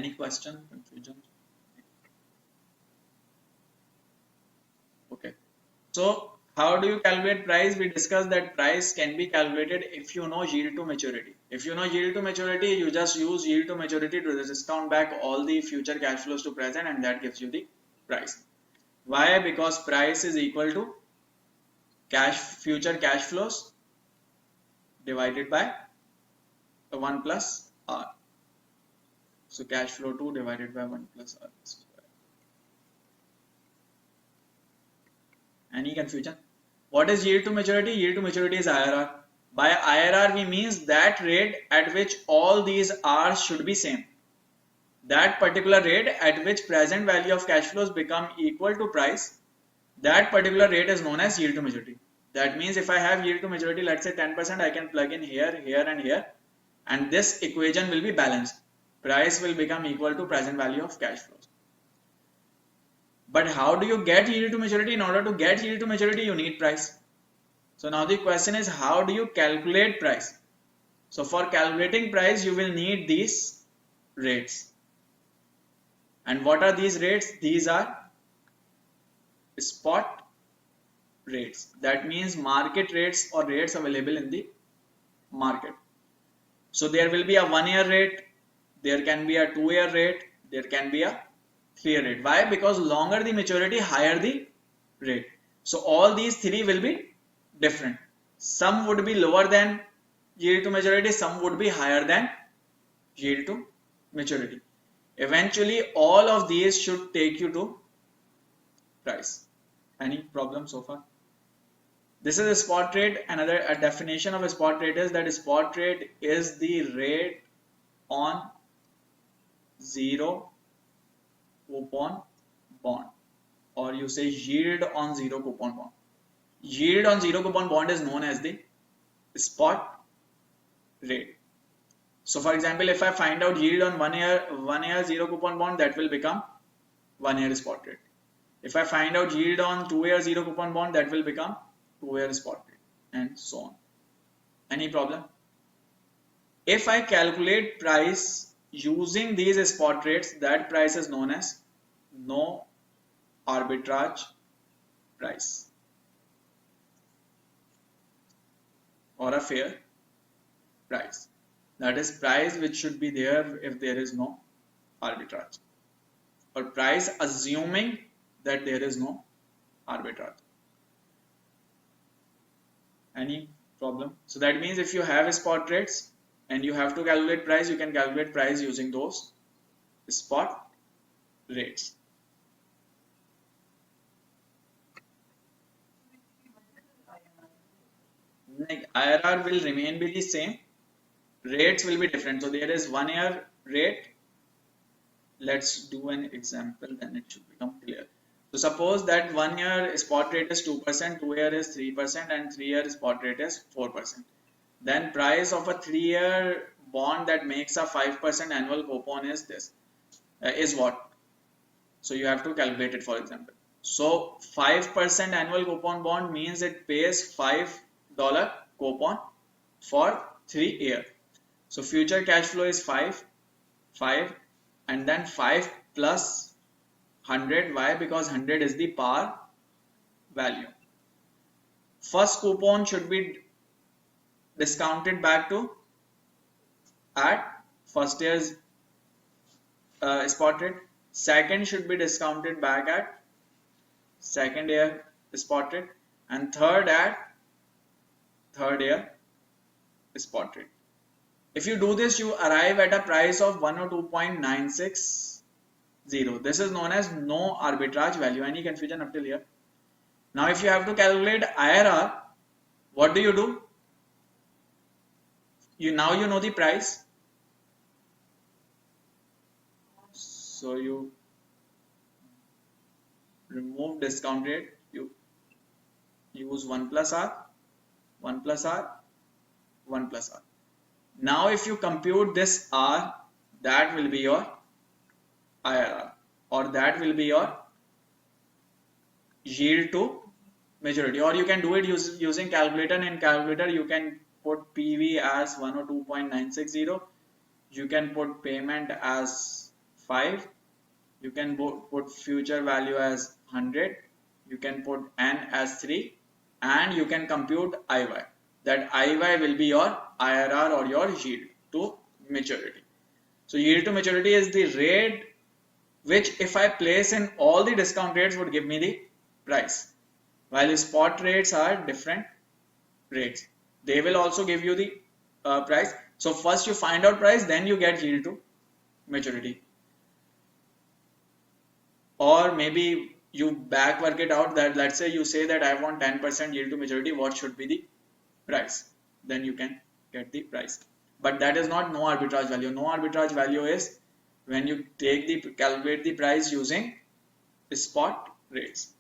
Any question, confusion? Okay. So how do you calculate price? We discussed that price can be calculated if you know yield to maturity. If you know yield to maturity, you just use yield to maturity to discount back all the future cash flows to present, and that gives you the price. Why? Because price is equal to future cash flows divided by 1 plus R. So cash flow 2 divided by 1 plus R square. Any confusion? What is yield to maturity? Yield to maturity is IRR. By IRR we means that rate at which all these R's should be same. That particular rate at which present value of cash flows become equal to price, that particular rate is known as yield to maturity. That means if I have yield to maturity, let's say 10%, I can plug in here, here and here, and this equation will be balanced. Price will become equal to present value of cash flows. But how do you get yield to maturity? In order to get yield to maturity, you need price. So now the question is, how do you calculate price? So for calculating price, you will need these rates. And what are these rates? These are spot rates. That means market rates or rates available in the market. So there will be a 1-year rate, there can be a 2-year rate, there can be a 3-year rate. Why? Because longer the maturity, higher the rate. So all these three will be different. Some would be lower than yield to maturity, some would be higher than yield to maturity. Eventually all of these should take you to price. Any problem so far? This is a spot rate. Another definition of a spot rate is that a spot rate is the rate on zero coupon bond, or you say yield on zero coupon bond. Yield on zero coupon bond is known as the spot rate. So for example, if I find out yield on 1 year zero coupon bond, that will become 1-year spot rate. If I find out yield on 2-year zero coupon bond, that will become 2-year spot rate, and so on. Any problem? If I calculate price using these spot rates, that price is known as no arbitrage price, or a fair price. That is price which should be there if there is no arbitrage, or price assuming that there is no arbitrage. Any problem? So that means if you have spot rates and you have to calculate price, you can calculate price using those spot rates. Like IRR will remain be the same, rates will be different. So there is 1-year rate. Let's do an example, then it should become clear. So suppose that 1-year spot rate is 2%, 2-year is 3%, and 3-year spot rate is 4%. Then price of a 3-year bond that makes a 5% annual coupon is this, is what? So you have to calculate it, for example. So 5% annual coupon bond means it pays $5 coupon for 3 years. So future cash flow is 5, and then 5 plus 100. Why? Because 100 is the par value. First coupon should be discounted back to at first year's spot rate. Second should be discounted back at second year spot rate, and third at third year spot rate. If you do this, you arrive at a price of 102.960. This is known as no arbitrage value. Any confusion up till here? Now if you have to calculate IRR, what do? Now you know the price. So you remove discount rate, you use 1 plus R, 1 plus R, 1 plus R. Now if you compute this R, that will be your IRR, or that will be your yield to maturity. Or you can do it using calculator. In calculator you can put PV as 102.960, you can put payment as 5. You can put future value as 100. You can put n as 3, and you can compute IY. That IY will be your IRR or your yield to maturity. So yield to maturity is the rate which, if I place in all the discount rates, would give me the price. While spot rates are different rates, they will also give you the price. So first you find out price, then you get yield to maturity. Or maybe you back work it out, that let's say you say that I want 10% yield to maturity, what should be the price? Then you can get the price. But that is not no arbitrage value. No arbitrage value is when you calculate the price using spot rates.